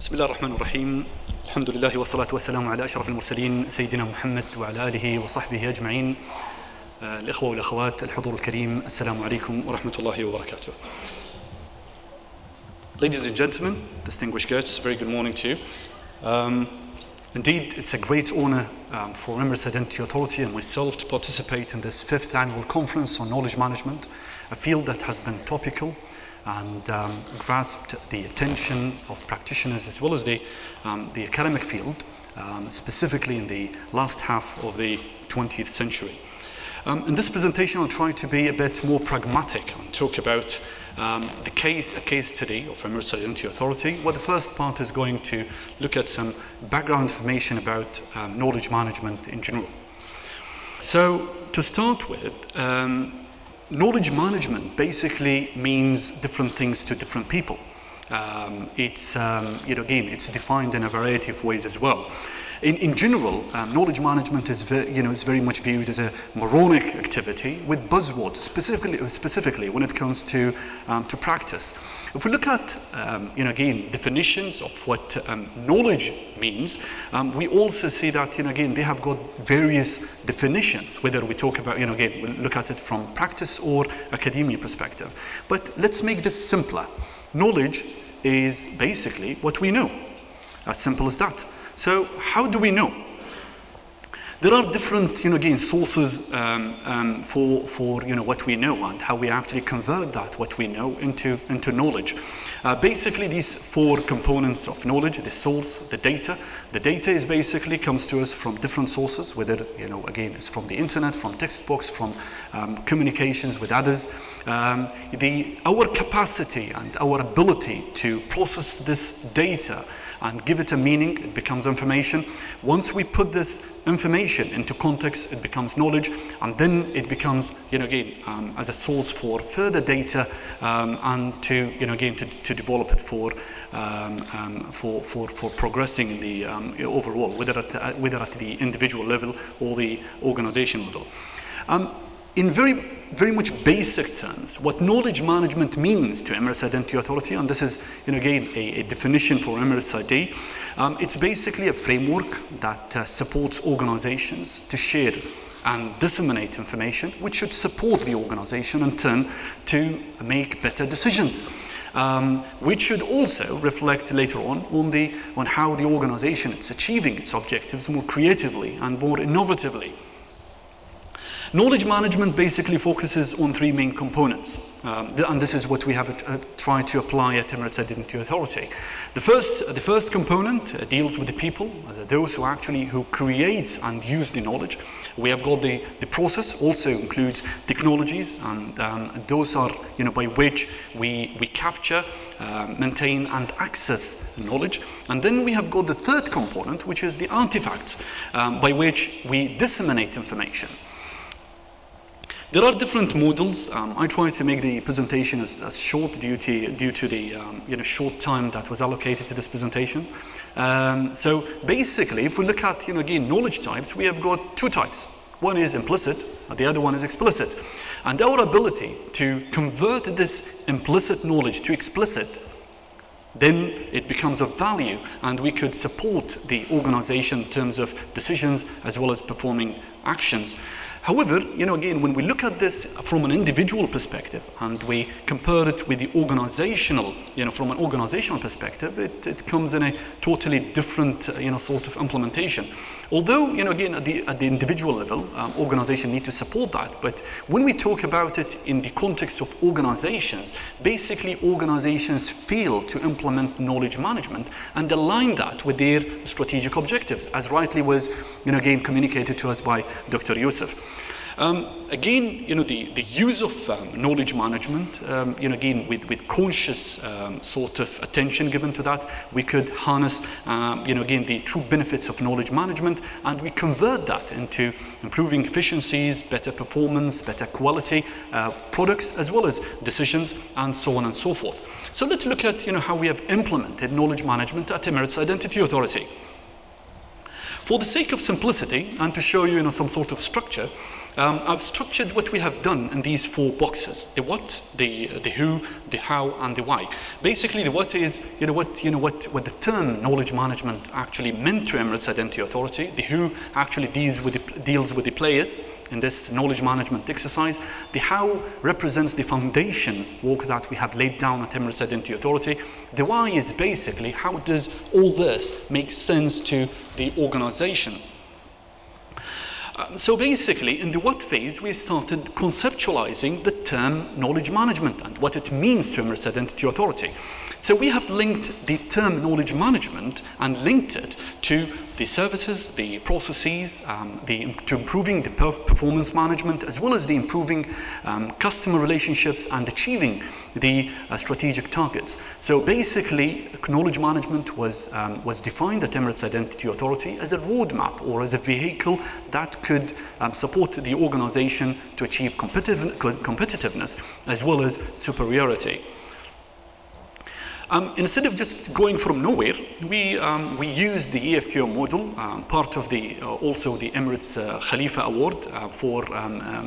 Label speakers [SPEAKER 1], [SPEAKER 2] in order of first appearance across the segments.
[SPEAKER 1] بسم الله الرحمن الرحيم الحمد لله والصلاة والسلام على أشرف المرسلين سيدنا محمد وعلى آله وصحبه أجمعين. الإخوة والأخوات الحضور الكريم السلام عليكم ورحمة الله وبركاته. Ladies and gentlemen, distinguished guests, very good morning to you. Indeed, it's a great honor for Emirates Identity Authority and myself to participate in this 5th annual conference on knowledge management, a field that has been topical and grasped the attention of practitioners as well as the academic field, specifically in the last half of the 20th century. In this presentation, I'll try to be a bit more pragmatic and talk about a case study of Emirates Identity Authority, where the first part is going to look at some background information about knowledge management in general. So, to start with, knowledge management basically means different things to different people. It's defined in a variety of ways as well. In general, knowledge management is very much viewed as a moronic activity with buzzwords, specifically when it comes to practice. If we look at definitions of what knowledge means, we also see that they have got various definitions. Whether we talk about we look at it from practice or academia perspective. But let's make this simpler. Knowledge is basically what we know, as simple as that. So how do we know? There are different, sources for what we know and how we actually convert that what we know into knowledge. Basically, these 4 components of knowledge: the source, the data. The data is basically comes to us from different sources, whether it's from the internet, from textbooks, from communications with others. Our capacity and our ability to process this data and give it a meaning, it becomes information. Once we put this information into context, it becomes knowledge, and then it becomes, as a source for further data and to develop it for progressing in the overall, whether at the individual level or the organization level. In very much basic terms, what knowledge management means to Emirates Identity Authority, and this is a definition for Emirates ID, it's basically a framework that supports organizations to share and disseminate information which should support the organization in turn to make better decisions, which should also reflect later on how the organization is achieving its objectives more creatively and more innovatively. Knowledge management basically focuses on 3 main components, and this is what we have tried to apply at Emirates Identity Authority. The first component deals with the people, those who create and use the knowledge. We have got the process, also includes technologies, and those are by which we capture, maintain, and access knowledge. And then we have got the third component, which is the artifacts, by which we disseminate information. There are different models. I tried to make the presentation as short due to the short time that was allocated to this presentation. So basically, if we look at knowledge types, we have got 2 types. One is implicit, and the other one is explicit. And our ability to convert this implicit knowledge to explicit, then it becomes of value, and we could support the organization in terms of decisions as well as performing actions. However, again, when we look at this from an individual perspective and we compare it with the organizational, from an organizational perspective, it comes in a totally different, sort of implementation. Although, again, at the individual level, organizations need to support that. But when we talk about it in the context of organizations, basically organizations fail to implement knowledge management and align that with their strategic objectives, as rightly was, again, communicated to us by Dr. Yusuf. Again, the use of knowledge management, again, with conscious sort of attention given to that, we could harness, again, the true benefits of knowledge management, and we convert that into improving efficiencies, better performance, better quality of products, as well as decisions, and so on and so forth. So let's look at, how we have implemented knowledge management at Emirates Identity Authority. For the sake of simplicity and to show you, some sort of structure, I've structured what we have done in these 4 boxes: the what, the who, the how, and the why. Basically, the what is what the term knowledge management actually meant to Emirates Identity Authority. The who actually deals with the players in this knowledge management exercise. The how represents the foundation work that we have laid down at Emirates Identity Authority. The why is basically how does all this make sense to the organization. So basically, in the what phase, we started conceptualizing the term knowledge management and what it means to Emirates Identity Authority. So we have linked the term knowledge management and linked it to the services, the processes, to improving the performance management, as well as the improving customer relationships and achieving the strategic targets. So basically, knowledge management was defined at Emirates Identity Authority as a roadmap or as a vehicle that could support the organization to achieve competitiveness as well as superiority. Instead of just going from nowhere, we used the EFQM model, part of also the Emirates Khalifa Award for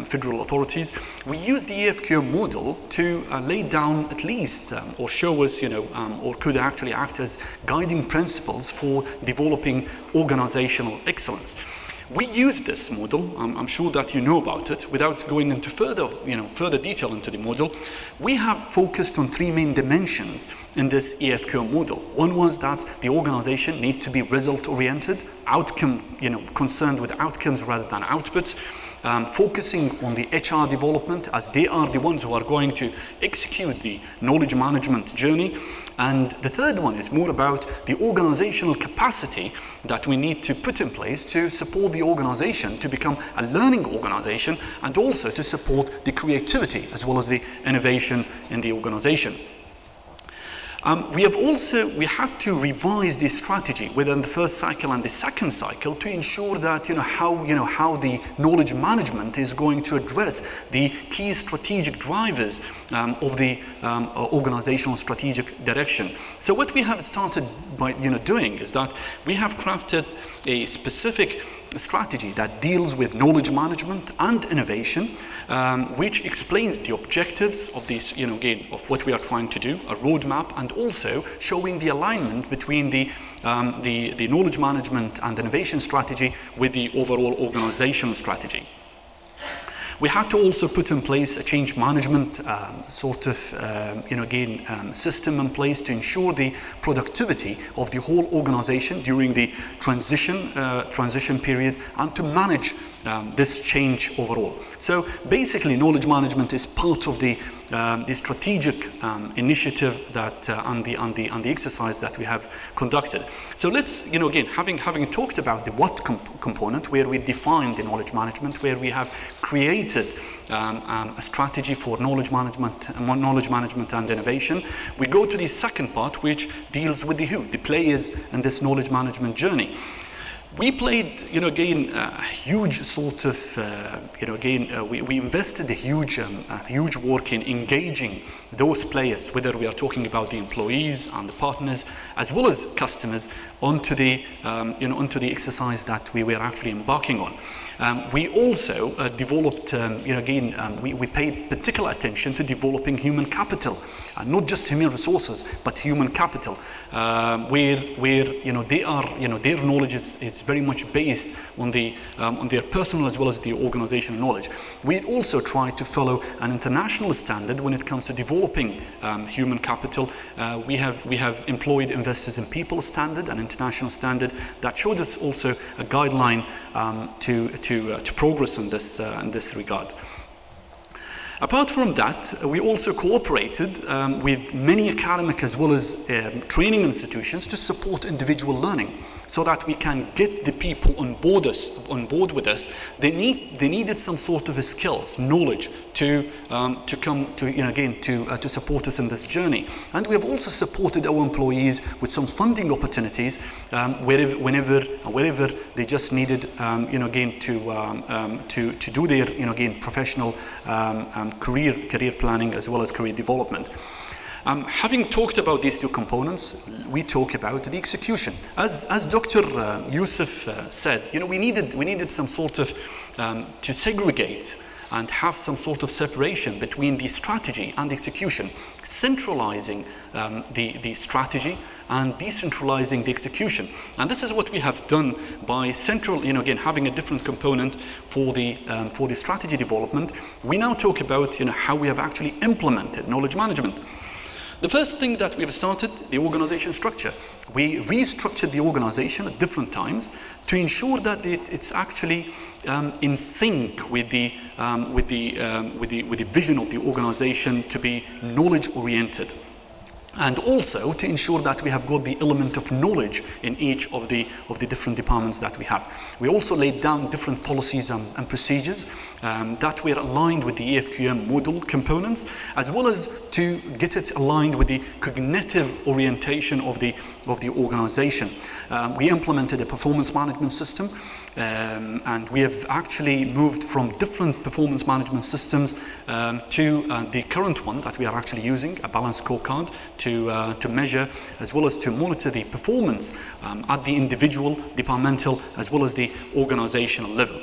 [SPEAKER 1] federal authorities. We used the EFQM model to lay down at least, or show us, or could actually act as guiding principles for developing organizational excellence. We used this model. I'm sure that you know about it. Without going into further detail into the model, we have focused on 3 main dimensions in this EFQM model. One was that the organization needs to be result-oriented, concerned with outcomes rather than outputs, focusing on the HR development as they are the ones who are going to execute the knowledge management journey. And the third one is more about the organizational capacity that we need to put in place to support the organization to become a learning organization, and also to support the creativity as well as the innovation in the organization. We had to revise the strategy within the first cycle and the second cycle to ensure that how the knowledge management is going to address the key strategic drivers of the organizational strategic direction. So what we have started by doing is that we have crafted a specific strategy that deals with knowledge management and innovation, which explains the objectives of this, again, of what we are trying to do, a roadmap, and also showing the alignment between the knowledge management and innovation strategy with the overall organizational strategy. We had to also put in place a change management system in place to ensure the productivity of the whole organization during the transition period, and to manage this change overall. So basically, knowledge management is part of the strategic initiative that and the exercise that we have conducted. So let's, again, having talked about the what component, where we defined the knowledge management, where we have created a strategy for knowledge management and innovation, we go to the second part, which deals with the who, the players in this knowledge management journey. We played, again, a huge sort of, we invested a huge work in engaging those players, whether we are talking about the employees and the partners, as well as customers, onto the exercise that we were actually embarking on. We also developed, we paid particular attention to developing human capital, not just human resources, but human capital, where they are, their knowledge is very much based on their personal as well as the organizational knowledge. We also try to follow an international standard when it comes to developing human capital. We have employed investors in people standard, an international standard that showed us also a guideline to progress in this regard. Apart from that, we also cooperated with many academic as well as training institutions to support individual learning, so that we can get the people on board with us. They needed some sort of skills, knowledge to come to support us in this journey. And we have also supported our employees with some funding opportunities wherever they just needed to do their professional career planning as well as career development. Having talked about these two components, we talk about the execution. As Dr. Yusuf said, we needed some sort of to segregate and have some sort of separation between the strategy and execution, centralizing the strategy and decentralizing the execution. And this is what we have done by again, having a different component for the strategy development. We now talk about how we have actually implemented knowledge management. The first thing that we have started, the organization structure. We restructured the organization at different times to ensure that it's actually in sync with the vision of the organization to be knowledge oriented. And also to ensure that we have got the element of knowledge in each of the different departments that we have. We also laid down different policies and procedures that were aligned with the EFQM model components, as well as to get it aligned with the cognitive orientation of the organization. We implemented a performance management system, and we have actually moved from different performance management systems to the current one that we are actually using, a balanced scorecard, to measure as well as to monitor the performance at the individual, departmental, as well as the organizational level.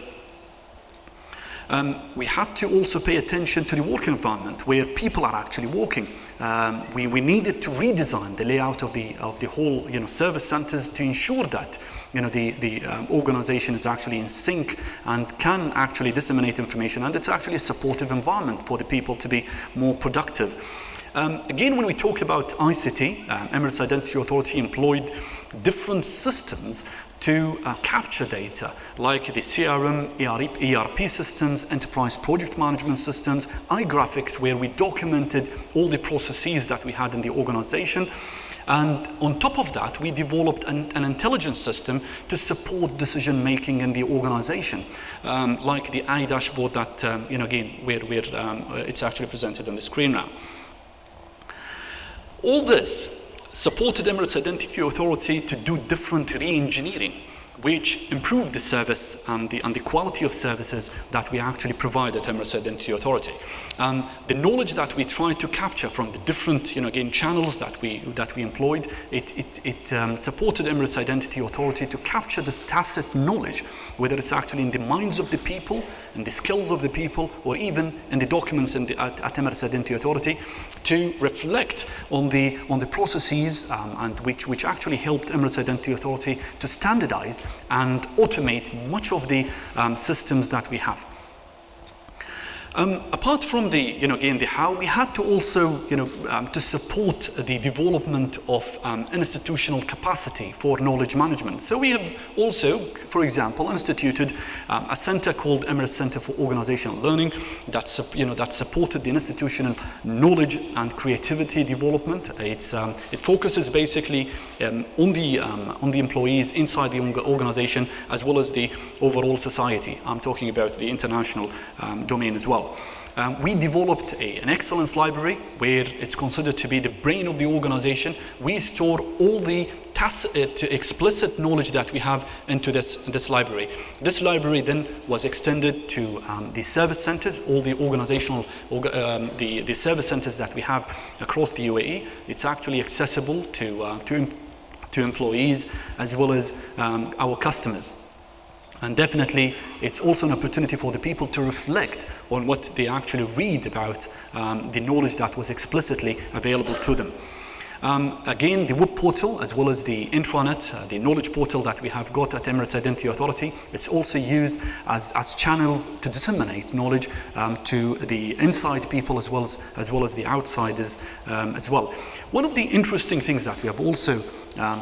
[SPEAKER 1] We had to also pay attention to the work environment where people are actually working. We needed to redesign the layout of the whole service centers to ensure that the organization is actually in sync and can actually disseminate information, and it's actually a supportive environment for the people to be more productive. Again, when we talk about ICT, Emirates Identity Authority employed different systems to capture data, like the CRM, ERP systems, enterprise project management systems, iGraphics, where we documented all the processes that we had in the organization. And on top of that, we developed an intelligence system to support decision making in the organization, like the iDashboard that, again, where it's actually presented on the screen now. All this supported Emirates Identity Authority to do different re-engineering, which improved the service and the quality of services that we actually provide at Emirates Identity Authority. The knowledge that we tried to capture from the different, again, channels that we employed, it supported Emirates Identity Authority to capture this tacit knowledge, whether it's actually in the minds of the people, in the skills of the people, or even in the documents at Emirates Identity Authority, to reflect on the processes and which actually helped Emirates Identity Authority to standardize and automate much of the systems that we have. Apart from again, the how, we had to also, to support the development of institutional capacity for knowledge management. So we have also, for example, instituted a center called Emirates Center for Organizational Learning that supported the institutional knowledge and creativity development. It focuses basically on the employees inside the organization as well as the overall society. I'm talking about the international domain as well. We developed an excellence library where it's considered to be the brain of the organization. We store all the explicit knowledge that we have into this library. This library then was extended to the service centers, all the organizational, the service centers that we have across the UAE. It's actually accessible to employees as well as our customers. And definitely, it's also an opportunity for the people to reflect on what they actually read about the knowledge that was explicitly available to them. Again, the web portal as well as the intranet, the knowledge portal that we have got at Emirates Identity Authority, it's also used as channels to disseminate knowledge to the inside people as well as the outsiders as well. One of the interesting things that we have also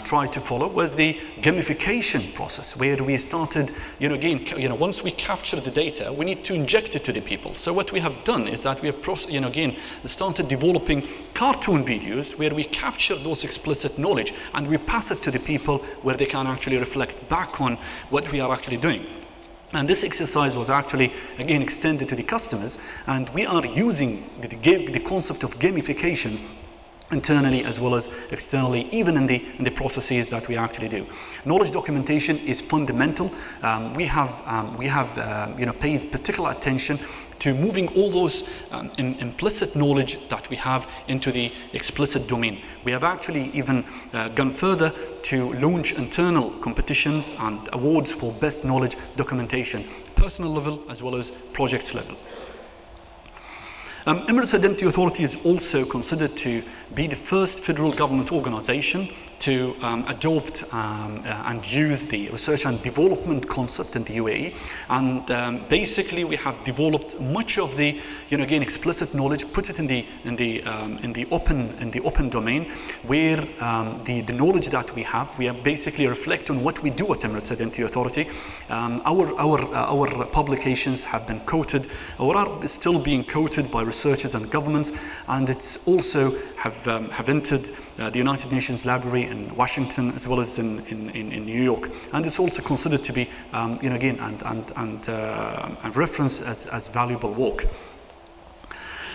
[SPEAKER 1] tried to follow was the gamification process, where we started, again, once we capture the data, we need to inject it to the people. So what we have done is that we have, again, started developing cartoon videos where we capture those explicit knowledge and we pass it to the people where they can actually reflect back on what we are actually doing. And this exercise was actually, again, extended to the customers, and we are using the concept of gamification internally as well as externally, even in the processes that we actually do. Knowledge documentation is fundamental. We have paid particular attention to moving all those implicit knowledge that we have into the explicit domain. We have actually even gone further to launch internal competitions and awards for best knowledge documentation, personal level as well as project level. Emirates Identity Authority is also considered to be the first federal government organization to adopt and use the research and development concept in the UAE. And basically, we have developed much of the, again, explicit knowledge, put it in the open domain, where the knowledge that we have basically reflect on what we do at Emirates Identity Authority. Our publications have been quoted, or are still being quoted by researchers and governments, and it's also have entered the United Nations Library in Washington as well as in New York, and it's also considered to be again and referenced as valuable work.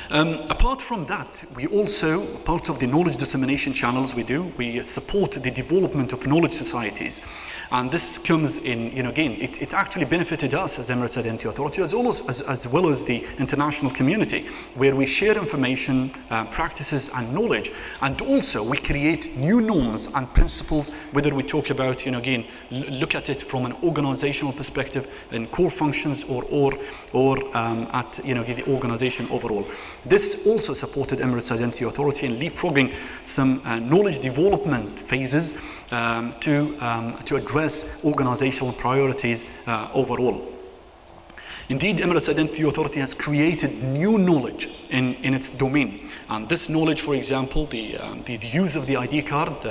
[SPEAKER 1] Apart from that, we also, part of the knowledge dissemination channels we support the development of knowledge societies. And this comes in, again, it actually benefited us as Emirates Identity Authority as well as the international community, where we share information, practices and knowledge. And also we create new norms and principles, whether we talk about, again, look at it from an organizational perspective in core functions or at, the organization overall. This also supported Emirates Identity Authority in leapfrogging some knowledge development phases to address organizational priorities overall. Indeed, Emirates Identity Authority has created new knowledge in its domain. And this knowledge, for example, the use of the ID card,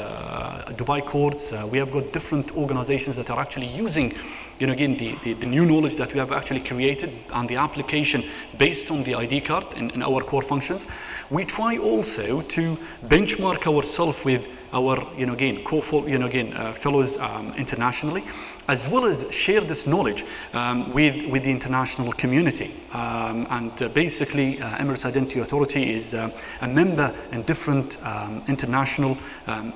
[SPEAKER 1] Dubai courts, we have got different organizations that are actually using, again, the new knowledge that we have actually created and the application based on the ID card in our core functions. We try also to benchmark ourselves with our, fellows internationally, as well as share this knowledge with the international community. Basically, Emirates Identity Authority is a member in different international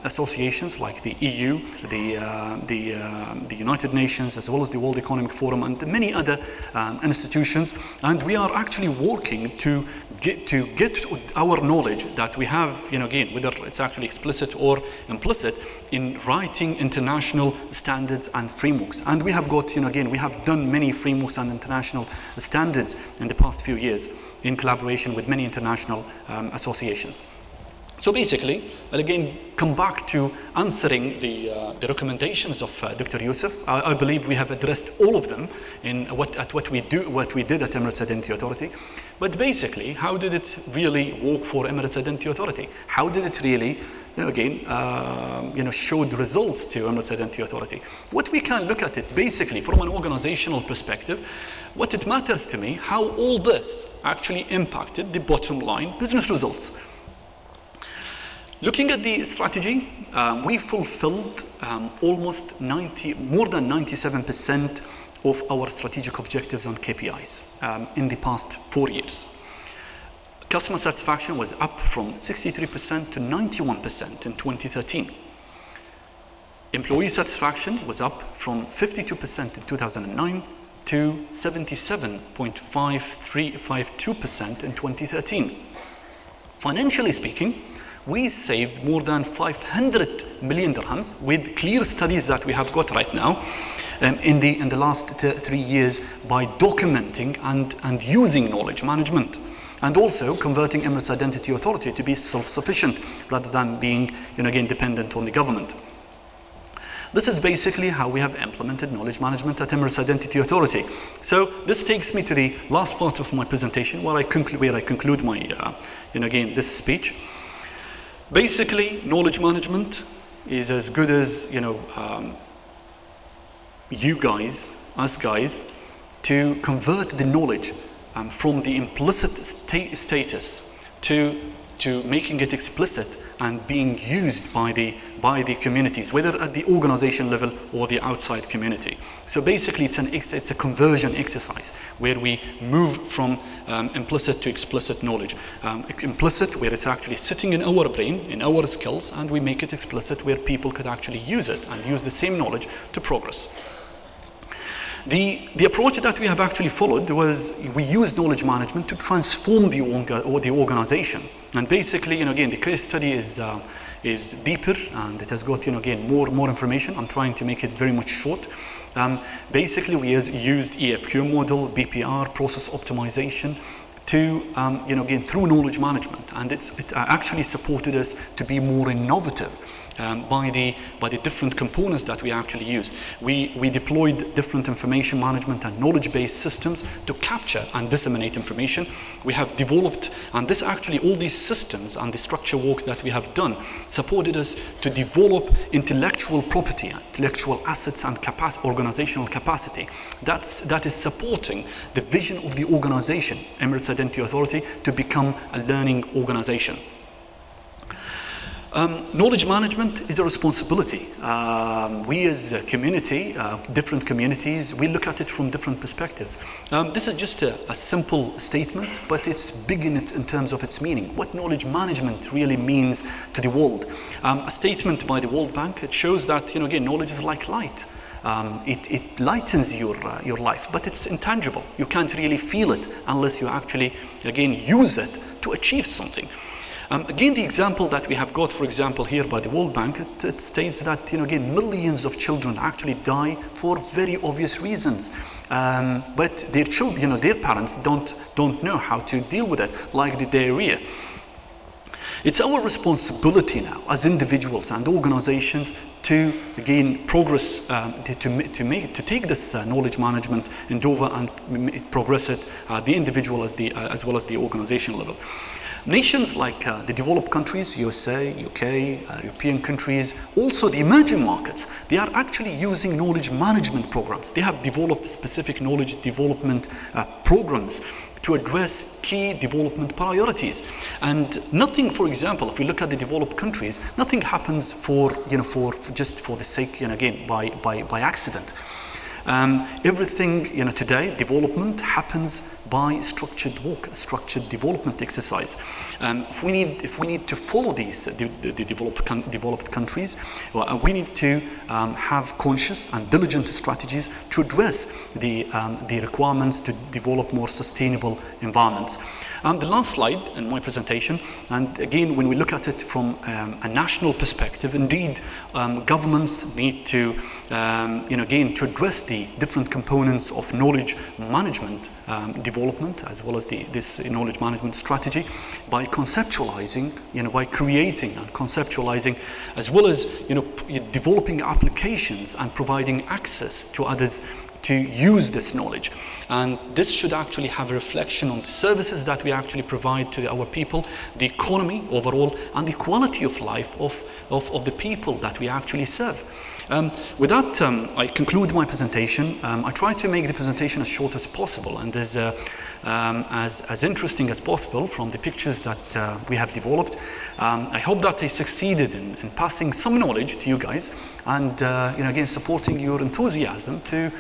[SPEAKER 1] associations like the EU, the United Nations, as well as the World Economic Forum, and many other institutions. And we are actually working to get our knowledge that we have, again, whether it's actually explicit or implicit, in writing international standards and frameworks. And we have got, again, we have done many frameworks and international standards in the past few years in collaboration with many international associations. So basically, I'll again come back to answering the recommendations of Dr. Yusuf. I believe we have addressed all of them in what we did at Emirates Identity Authority. But basically, how did it really work for Emirates Identity Authority? How did it really, show the results to Emirates Identity Authority? What we can look at it basically from an organizational perspective, what it matters to me, how all this actually impacted the bottom line business results. Looking at the strategy, we fulfilled more than 97% of our strategic objectives and KPIs in the past 4 years. Customer satisfaction was up from 63% to 91% in 2013. Employee satisfaction was up from 52% in 2009 to 77.52% in 2013. Financially speaking, we saved more than 500 million dirhams with clear studies that we have got right now in the last 3 years by documenting and using knowledge management, and also converting Emirates Identity Authority to be self-sufficient rather than being, again, dependent on the government. This is basically how we have implemented knowledge management at Emirates Identity Authority. So this takes me to the last part of my presentation, where I conclude my, again, this speech. Basically, knowledge management is as good as, you guys, us guys, to convert the knowledge from the implicit status to to making it explicit and being used by the communities, whether at the organization level or the outside community. So basically it's a conversion exercise where we move from implicit to explicit knowledge. Implicit, where it's actually sitting in our brain, in our skills, and we make it explicit where people could actually use it and use the same knowledge to progress. The approach that we have actually followed was we used knowledge management to transform the organization. And basically, again, the case study is deeper and it has got, again, more information. I'm trying to make it very much short. Basically, we used EFQM model, BPR, process optimization, to, again, through knowledge management. And it actually supported us to be more innovative by the different components that we actually use. We deployed different information management and knowledge-based systems to capture and disseminate information. We have developed, and this actually, all these systems and the structure work that we have done supported us to develop intellectual property, intellectual assets and organizational capacity. That is supporting the vision of the organization, Emirates Identity Authority, to become a learning organization. Knowledge management is a responsibility. We as a community, different communities, we look at it from different perspectives. This is just a simple statement, but it's big in terms of its meaning. What knowledge management really means to the world. A statement by the World Bank, it shows that, again, knowledge is like light. It lightens your life, but it's intangible. You can't really feel it unless you actually, again, use it to achieve something. Again, the example that we have got, for example, here by the World Bank, it states that, again, millions of children actually die for very obvious reasons. But their children, their parents don't know how to deal with it, like the diarrhea. It's our responsibility now as individuals and organizations to, again, progress, to take this knowledge management endeavor and progress it the individual as well as the organization level. Nations like the developed countries, USA, UK, European countries, also the emerging markets, they are actually using knowledge management programs. They have developed specific knowledge development programs to address key development priorities. And nothing, for example, if we look at the developed countries, nothing happens just for the sake, again, by accident. Everything, today, development happens by structured work, a structured development exercise. If we need to follow these the developed countries, we need to have conscious and diligent strategies to address the requirements to develop more sustainable environments. The last slide in my presentation, and again, when we look at it from a national perspective, indeed, governments need to, again, to address the different components of knowledge management development, as well as this knowledge management strategy, by conceptualizing, by creating and conceptualizing, as well as, developing applications and providing access to others to use this knowledge. And this should actually have a reflection on the services that we actually provide to our people, the economy overall, and the quality of life of the people that we actually serve. With that, I conclude my presentation. I try to make the presentation as short as possible and as interesting as possible from the pictures that we have developed. I hope that I succeeded in passing some knowledge to you guys, and again, supporting your enthusiasm to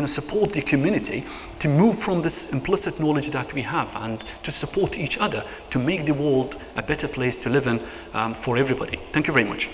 [SPEAKER 1] support the community to move from this implicit knowledge that we have and to support each other to make the world a better place to live in for everybody. Thank you very much.